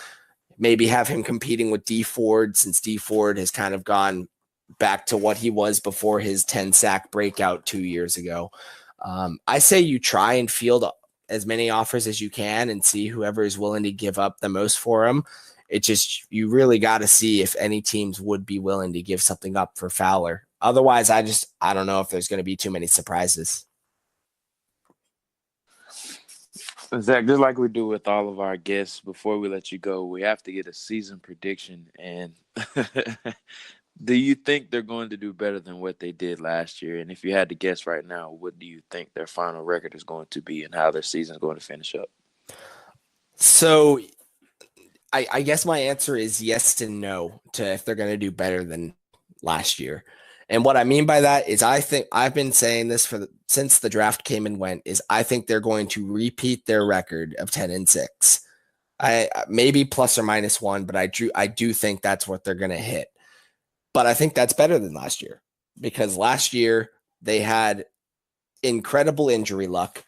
maybe have him competing with D Ford, since D Ford has kind of gone back to what he was before his 10-sack breakout 2 years ago. I say you try and field as many offers as you can and see whoever is willing to give up the most for him. It just, you really got to see if any teams would be willing to give something up for Fowler. Otherwise, I don't know if there's going to be too many surprises. Zach, just like we do with all of our guests, before we let you go, we have to get a season prediction. And do you think they're going to do better than what they did last year? And if you had to guess right now, what do you think their final record is going to be and how their season is going to finish up? So I guess my answer is yes and no to if they're going to do better than last year. And what I mean by that is, I think I've been saying this since the draft came and went, is I think they're going to repeat their record of 10-6. I maybe plus or minus 1, but I do think that's what they're going to hit. But I think that's better than last year, because last year they had incredible injury luck.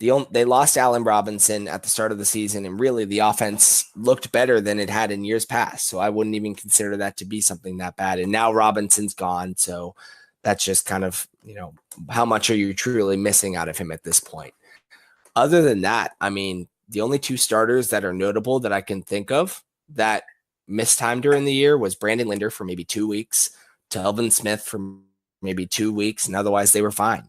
They lost Allen Robinson at the start of the season, and really the offense looked better than it had in years past. So I wouldn't even consider that to be something that bad. And now Robinson's gone, so That's just kind of, how much are you truly missing out of him at this point? Other than that, I mean, the only two starters that are notable that I can think of that missed time during the year was Brandon Linder for maybe 2 weeks, Telvin Smith for maybe 2 weeks, and otherwise they were fine.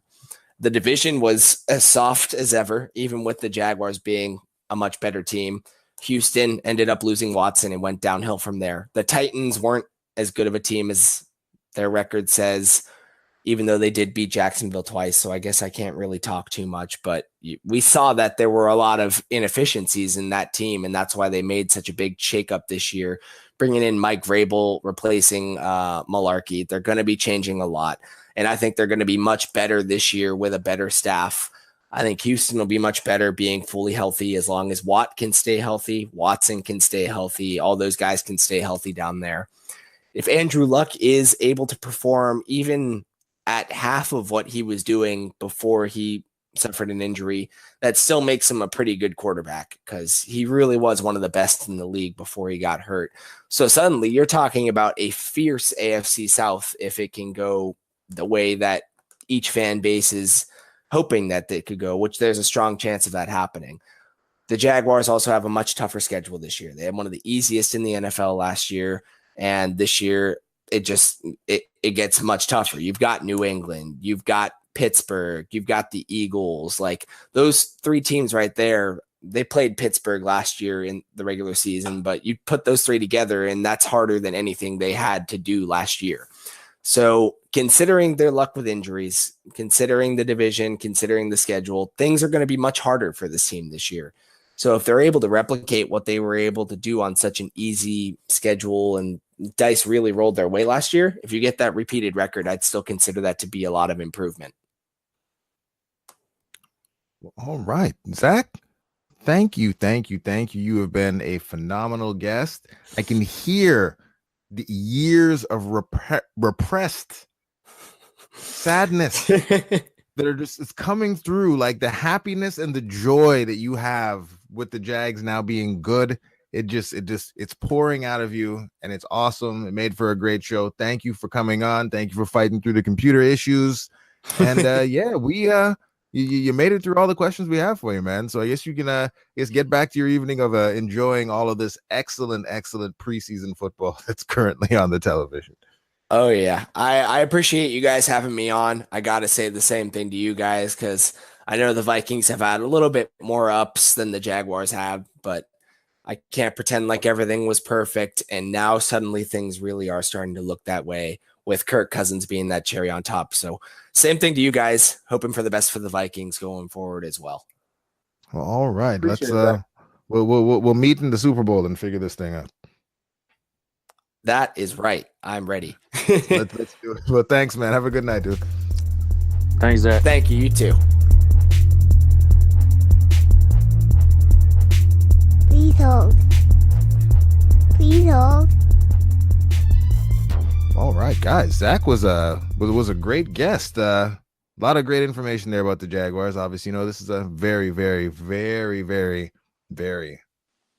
The division was as soft as ever, even with the Jaguars being a much better team. Houston ended up losing Watson and went downhill from there. The Titans weren't as good of a team as their record says, even though they did beat Jacksonville twice. So I guess I can't really talk too much, but we saw that there were a lot of inefficiencies in that team, and that's why they made such a big shakeup this year, bringing in Mike Vrabel, replacing Malarkey. They're going to be changing a lot, and I think they're going to be much better this year with a better staff. I think Houston will be much better being fully healthy as long as Watt can stay healthy, Watson can stay healthy, all those guys can stay healthy down there. If Andrew Luck is able to perform even at half of what he was doing before he suffered an injury, that still makes him a pretty good quarterback, because he really was one of the best in the league before he got hurt. So suddenly you're talking about a fierce AFC South if it can go the way that each fan base is hoping that it could go, which there's a strong chance of that happening. The Jaguars also have a much tougher schedule this year. They had one of the easiest in the NFL last year, and this year it gets much tougher. You've got New England, you've got Pittsburgh, you've got the Eagles. Like, those three teams right there, they played Pittsburgh last year in the regular season, but you put those three together and that's harder than anything they had to do last year. So considering their luck with injuries, considering the division, considering the schedule, things are going to be much harder for this team this year. So if they're able to replicate what they were able to do on such an easy schedule, and dice really rolled their way last year, if you get that repeated record, I'd still consider that to be a lot of improvement. All right, Zach, thank you. You have been a phenomenal guest. I can hear the years of repressed sadness that are just, it's coming through, like the happiness and the joy that you have with the Jags now being good. It's pouring out of you, and it's awesome. It made for a great show. Thank you for coming on. Thank you for fighting through the computer issues. And you made it through all the questions we have for you, man. So I guess you can get back to your evening of enjoying all of this excellent preseason football that's currently on the television. Oh yeah. I appreciate you guys having me on. I got to say the same thing to you guys, because I know the Vikings have had a little bit more ups than the Jaguars have, but I can't pretend like everything was perfect. And now suddenly things really are starting to look that way, with Kirk Cousins being that cherry on top. So same thing to you guys, hoping for the best for the Vikings going forward as well. Well, all right. We'll meet in the Super Bowl and figure this thing out. That is right. I'm ready. Let's do it. Well, thanks, man. Have a good night, dude. Thanks, Zach. Thank you. You too. Please hold. Please hold. All right, guys. Zach was a great guest. A lot of great information there about the Jaguars. Obviously, this is a very, very, very, very, very,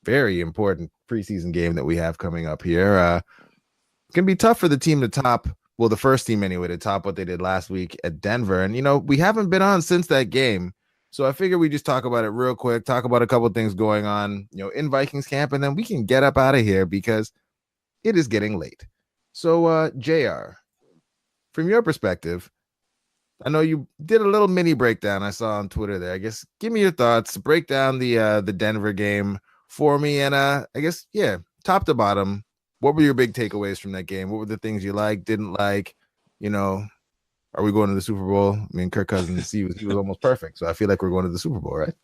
very important preseason game that we have coming up here. It's going to be tough for the team to top, well, the first team anyway, to top what they did last week at Denver. And, we haven't been on since that game. So I figure we just talk about it real quick, talk about a couple of things going on, in Vikings camp, and then we can get up out of here because it is getting late. So, JR, from your perspective, I know you did a little mini breakdown I saw on Twitter there. I guess give me your thoughts, break down the Denver game for me, and I guess, top to bottom, what were your big takeaways from that game? What were the things you liked, didn't like? Are we going to the Super Bowl? I mean, Kirk Cousins, he was almost perfect, so I feel like we're going to the Super Bowl, right?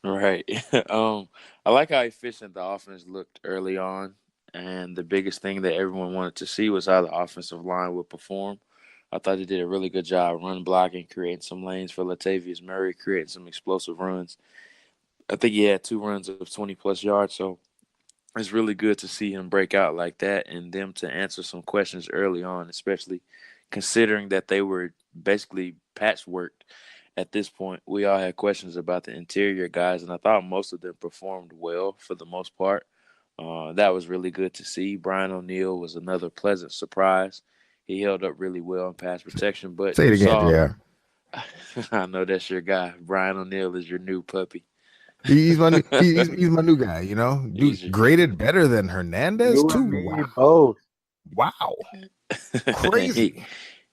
Right. I like how efficient the offense looked early on. And the biggest thing that everyone wanted to see was how the offensive line would perform. I thought they did a really good job run blocking, creating some lanes for Latavius Murray, creating some explosive runs. I think he had 2 runs of 20-plus yards, so it's really good to see him break out like that and them to answer some questions early on, especially considering that they were basically patchworked at this point. We all had questions about the interior guys, and I thought most of them performed well for the most part. That was really good to see. Brian O'Neill was another pleasant surprise. He held up really well in pass protection. But Say it you again, saw, JR. I know that's your guy. Brian O'Neill is your new puppy. He's my he's my new guy, you know. Dude, He's your, graded better than Hernandez You too. and me Wow. both. Wow. he, Crazy.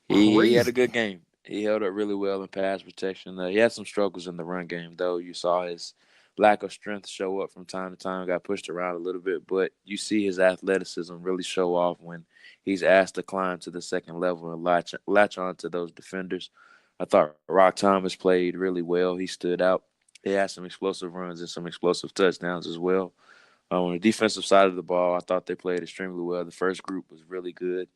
he had a Crazy. good game. He held up really well in pass protection. He had some struggles in the run game, though. You saw his lack of strength show up from time to time. Got pushed around a little bit, but you see his athleticism really show off when he's asked to climb to the second level and latch on to those defenders. I thought Rock Thomas played really well. He stood out. He had some explosive runs and some explosive touchdowns as well. On the defensive side of the ball, I thought they played extremely well. The first group was really good.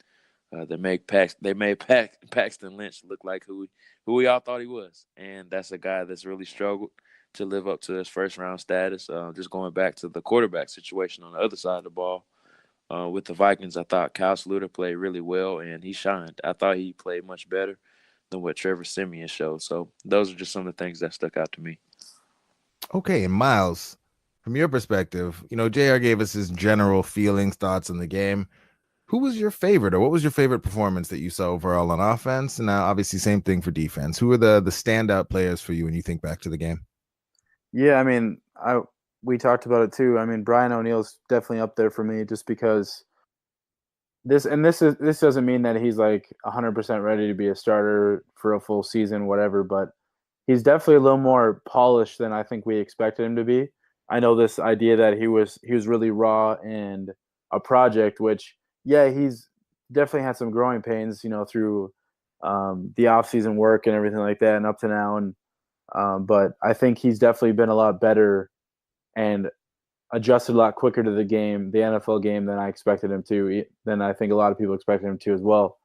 They made Paxton Lynch look like who we all thought he was, and that's a guy that's really struggled to live up to his first round status. Just going back to the quarterback situation on the other side of the ball with the Vikings, I thought Kyle Sluter played really well, and he shined. I thought he played much better than what Trevor Siemian showed. So those are just some of the things that stuck out to me. Okay, and Myles, from your perspective, you know, JR gave us his general feelings, thoughts on the game. Who was your favorite, or what was your favorite performance that you saw overall on offense? And now, obviously, same thing for defense. Who are the standout players for you when you think back to the game? Yeah, I mean, we talked about it too. I mean, Brian O'Neill's definitely up there for me, just because this doesn't mean that he's like 100% ready to be a starter for a full season, whatever. But he's definitely a little more polished than I think we expected him to be. I know this idea that he was really raw and a project, which, yeah, he's definitely had some growing pains, you know, through the off-season work and everything like that, and up to now. And but I think he's definitely been a lot better and adjusted a lot quicker to the game, the NFL game, than I expected him to, than I think a lot of people expected him to as well.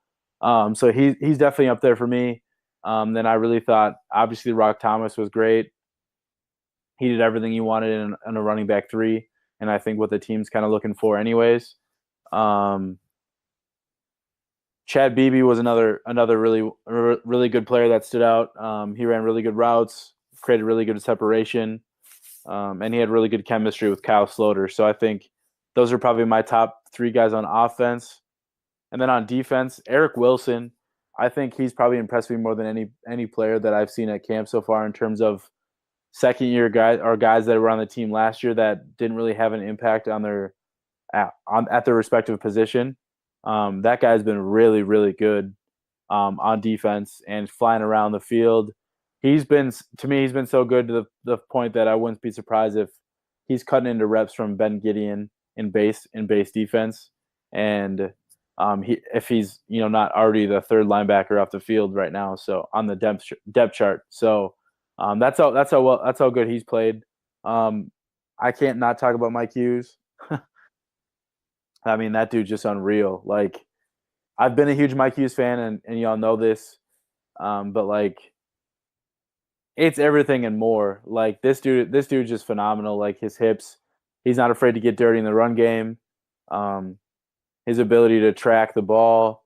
So he's definitely up there for me. Then I really thought, obviously, Rock Thomas was great. He did everything you wanted in a running back 3, and I think what the team's kind of looking for anyways. Chad Beebe was another really good player that stood out. He ran really good routes, created really good separation, and he had really good chemistry with Kyle Sloter. So I think those are probably my top 3 guys on offense. And then on defense, Eric Wilson, I think he's probably impressed me more than any player that I've seen at camp so far, in terms of second-year guys or guys that were on the team last year that didn't really have an impact on their at their respective position. That guy's been really, really good on defense and flying around the field. He's been so good to the point that I wouldn't be surprised if he's cutting into reps from Ben Gideon in base defense, and if he's, you know, not already the third linebacker off the field right now, so on the depth chart. So that's how good he's played. I can't not talk about Mike Hughes. I mean, that dude's just unreal. Like, I've been a huge Mike Hughes fan, and y'all know this, but like, it's everything and more. Like, this dude's just phenomenal. Like, his hips, he's not afraid to get dirty in the run game. His ability to track the ball.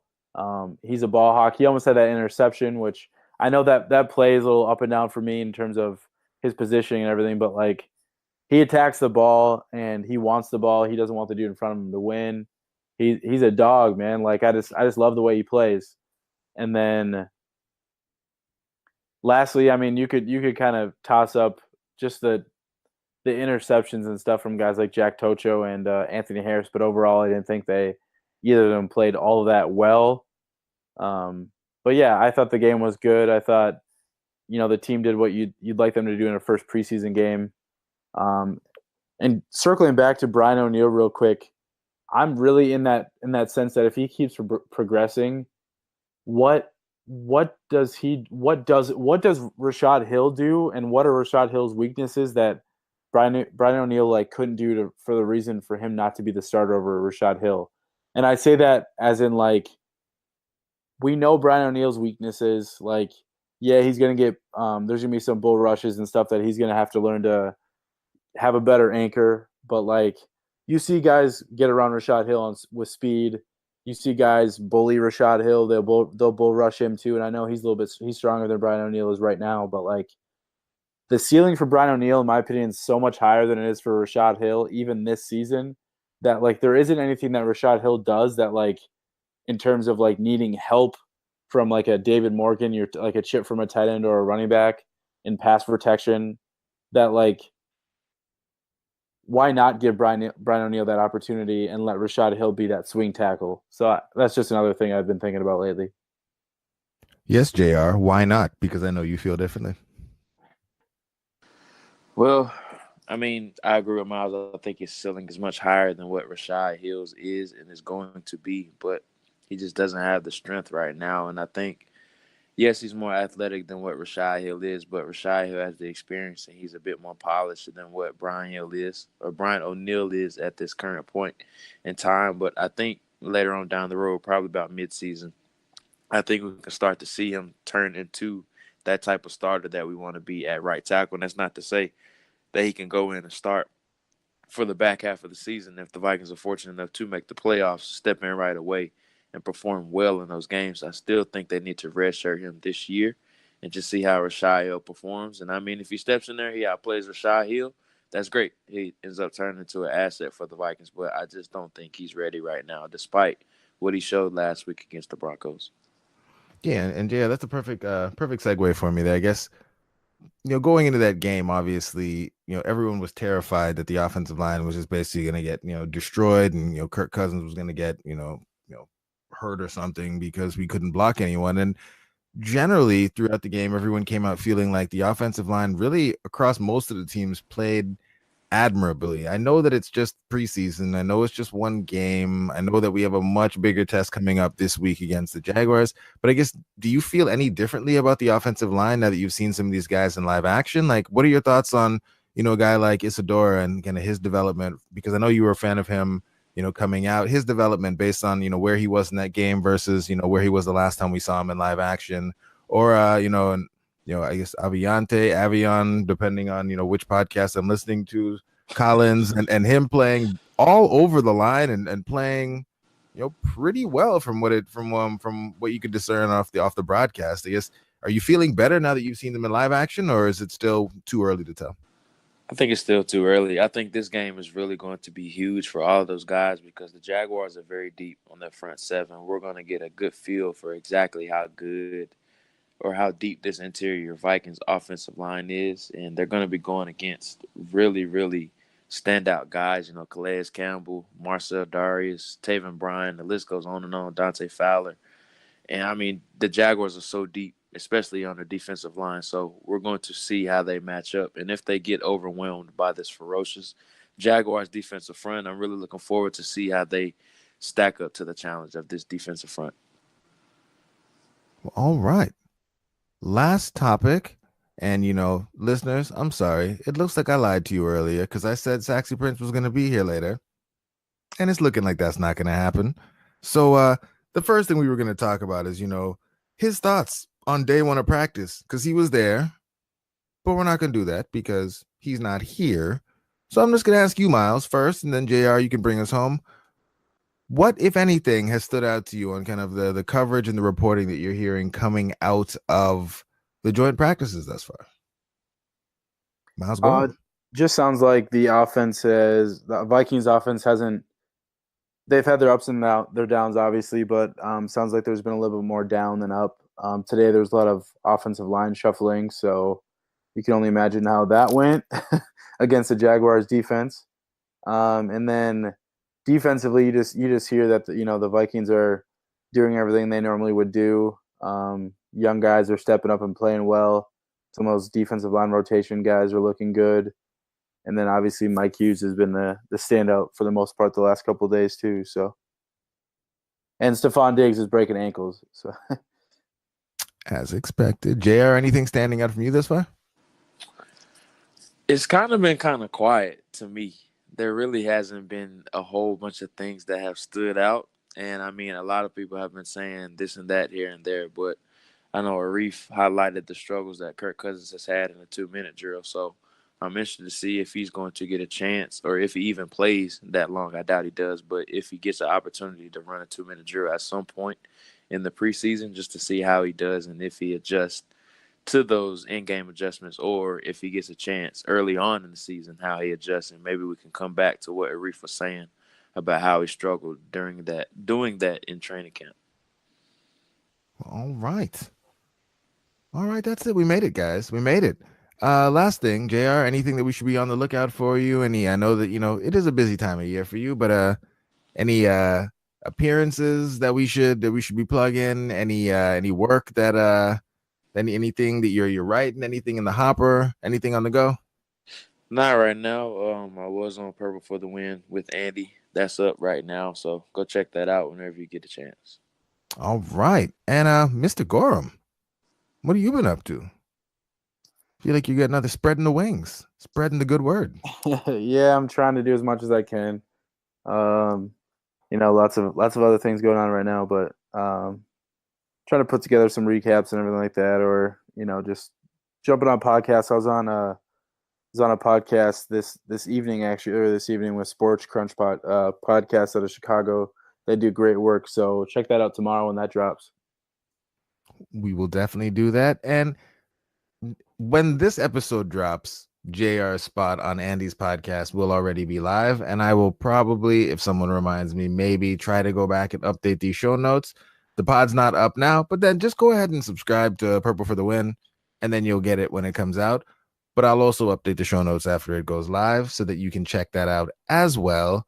He's a ball hawk. He almost had that interception, which I know that play is a little up and down for me in terms of his positioning and everything, but like, he attacks the ball and he wants the ball. He doesn't want the dude in front of him to win. He's a dog, man. Like, I just love the way he plays. And then lastly, I mean, you could kind of toss up just the interceptions and stuff from guys like Jack Tocho and Anthony Harris, but overall, I didn't think either of them played all of that well. But yeah, I thought the game was good. I thought, you know, the team did what you'd like them to do in a first preseason game. And circling back to Brian O'Neill real quick, I'm really in that sense that if he keeps progressing, what does Rashad Hill do, and what are Rashad Hill's weaknesses that Brian O'Neill like couldn't do for the reason for him not to be the starter over Rashad Hill? And I say that as in, like, we know Brian O'Neill's weaknesses. Like, yeah, he's gonna get there's gonna be some bull rushes and stuff that he's gonna have to learn to have a better anchor. But like, you see guys get around Rashad Hill with speed. You see guys bully Rashad Hill. They'll bull rush him too. And I know he's stronger than Brian O'Neill is right now. But like, the ceiling for Brian O'Neill, in my opinion, is so much higher than it is for Rashad Hill, even this season. That like, there isn't anything that Rashad Hill does that like in terms of like needing help from like a David Morgan, you're like a chip from a tight end or a running back in pass protection, that like why not give Brian O'Neill that opportunity and let Rashad Hill be that swing tackle? So that's just another thing I've been thinking about lately. Yes, JR. Why not? Because I know you feel differently. Well, I mean, I agree with Myles. I think his ceiling is much higher than what Rashad Hills is and is going to be, but he just doesn't have the strength right now. And I think, yes, he's more athletic than what Rashad Hill is, but Rashad Hill has the experience and he's a bit more polished than what Brian Hill is or Brian O'Neill is at this current point in time. But I think later on down the road, probably about midseason, I think we can start to see him turn into that type of starter that we want to be at right tackle. And that's not to say that he can go in and start for the back half of the season if the Vikings are fortunate enough to make the playoffs, step in right away and perform well in those games. I still think they need to redshirt him this year and just see how Rashad Hill performs. And I mean, if he steps in there, he outplays Rashad Hill, that's great. He ends up turning into an asset for the Vikings, but I just don't think he's ready right now, despite what he showed last week against the Broncos. Yeah, and yeah, that's a perfect segue for me there. I guess, going into that game, obviously, everyone was terrified that the offensive line was just basically going to get, destroyed, and Kirk Cousins was going to get, hurt or something because we couldn't block anyone. And generally throughout the game, everyone came out feeling like the offensive line really across most of the teams played admirably. I know that it's just preseason. I know it's just one game. I know that we have a much bigger test coming up this week against the Jaguars. But I guess, do you feel any differently about the offensive line now that you've seen some of these guys in live action? Like, what are your thoughts on, a guy like Isadora and kind of his development? Because I know you were a fan of him, coming out, his development based on, where he was in that game versus, where he was the last time we saw him in live action, or, I guess Avion, depending on, which podcast I'm listening to, Collins, and him playing all over the line and playing, pretty well from what you could discern off the broadcast. I guess, are you feeling better now that you've seen them in live action, or is it still too early to tell? I think it's still too early. I think this game is really going to be huge for all of those guys because the Jaguars are very deep on their front seven. We're going to get a good feel for exactly how good or how deep this interior Vikings offensive line is, and they're going to be going against really, really standout guys. Calais Campbell, Marcel Darius, Taven Bryan, the list goes on and on, Dante Fowler. And, I mean, the Jaguars are so deep, especially on the defensive line, so we're going to see how they match up. And if they get overwhelmed by this ferocious Jaguars defensive front, I'm really looking forward to see how they stack up to the challenge of this defensive front. Well, all right. Last topic, and listeners, I'm sorry. It looks like I lied to you earlier because I said Sassy Prince was going to be here later, and it's looking like that's not going to happen. So the first thing we were going to talk about is, his thoughts on day one of practice, because he was there, but we're not going to do that because he's not here. So I'm just going to ask you, Myles, first, and then JR, you can bring us home. What, if anything, has stood out to you on kind of the coverage and the reporting that you're hearing coming out of the joint practices thus far? Myles, go on. Just sounds like the Vikings offense hasn't. They've had their ups and their downs, obviously, but sounds like there's been a little bit more down than up. Today there's a lot of offensive line shuffling, so you can only imagine how that went against the Jaguars defense. And then defensively, you just hear that the Vikings are doing everything they normally would do. Young guys are stepping up and playing well. Some of those defensive line rotation guys are looking good. And then obviously Mike Hughes has been the standout for the most part the last couple of days too. So, and Stephon Diggs is breaking ankles. So, as expected. JR, anything standing out from you this far? It's kind of been kind of quiet to me. There really hasn't been a whole bunch of things that have stood out. And I mean, a lot of people have been saying this and that here and there, but I know Arif highlighted the struggles that Kirk Cousins has had in the 2-minute drill. So I'm interested to see if he's going to get a chance or if he even plays that long. I doubt he does, but if he gets an opportunity to run a 2-minute drill at some point in the preseason, just to see how he does and if he adjusts to those in-game adjustments, or if he gets a chance early on in the season, how he adjusts, and maybe we can come back to what Arif was saying about how he struggled doing that in training camp. All right. That's it. We made it, guys. We made it. Last thing, JR, anything that we should be on the lookout for you? I know that, it is a busy time of year for you, but any appearances that we should be plugging? Any work that anything that you're writing, anything in the hopper, anything on the go? Not right now. I was on Purple for the Win with Andy. That's up right now, so go check that out whenever you get a chance. All right. And Mr. Gorham, what have you been up to? Feel like you got another spreading the wings, spreading the good word. Yeah, I'm trying to do as much as I can. Lots of other things going on right now, but trying to put together some recaps and everything like that, or just jumping on podcasts. I was on a podcast this evening, actually, earlier this evening, with Sports Crunch podcast out of Chicago. They do great work, so check that out tomorrow when that drops. We will definitely do that. And when this episode drops, JR's spot on Andy's podcast will already be live, and I will probably, if someone reminds me, maybe try to go back and update these show notes. The pod's not up now, but then just go ahead and subscribe to Purple for the Win, and then you'll get it when it comes out. But I'll also update the show notes after it goes live so that you can check that out as well.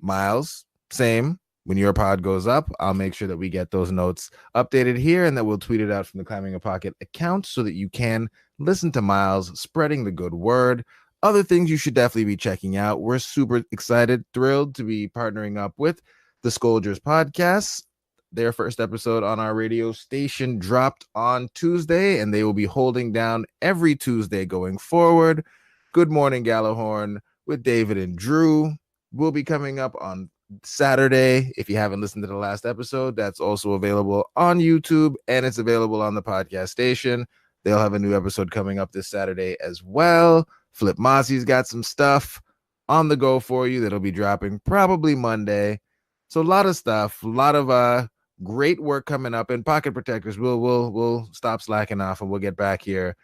Myles, same. When your pod goes up, I'll make sure that we get those notes updated here and that we'll tweet it out from the Climbing a Pocket account so that you can listen to Myles spreading the good word. Other things you should definitely be checking out. We're super excited, thrilled to be partnering up with the Scolders podcast. Their first episode on our radio station dropped on Tuesday, and they will be holding down every Tuesday going forward. Good Morning Gallahorn with David and Drew will be coming up on Saturday. If you haven't listened to the last episode, that's also available on YouTube, and it's available on the podcast station. They'll have a new episode coming up this Saturday as well. Flip Mossy's got some stuff on the go for you that'll be dropping probably Monday. So a lot of stuff, a lot of great work coming up, and Pocket Protectors we'll stop slacking off and we'll get back here.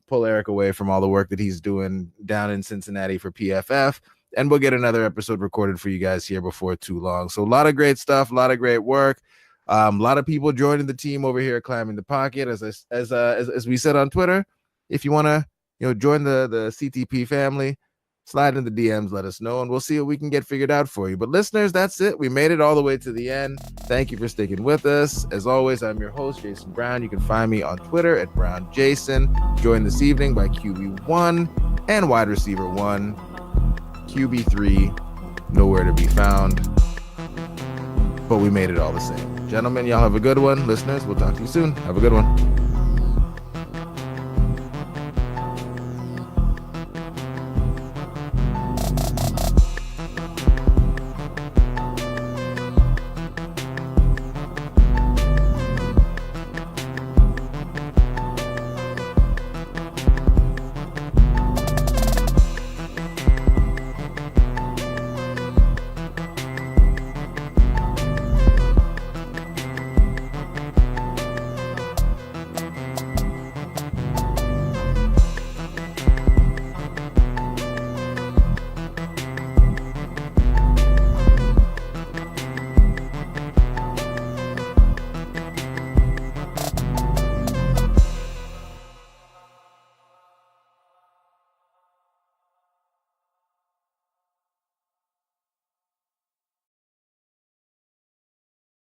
Pull Eric away from all the work that he's doing down in Cincinnati for PFF. And we'll get another episode recorded for you guys here before too long. So a lot of great stuff, a lot of great work. A lot of people joining the team over here, Climbing the Pocket. As we said on Twitter, if you want to join the CTP family, slide in the DMs, let us know, and we'll see what we can get figured out for you. But listeners, that's it. We made it all the way to the end. Thank you for sticking with us. As always, I'm your host, Jason Brown. You can find me on Twitter at BrownJason. Joined this evening by QB1 and wide receiver 1. QB3, nowhere to be found, but we made it all the same. Gentlemen, y'all have a good one. Listeners, we'll talk to you soon. Have a good one.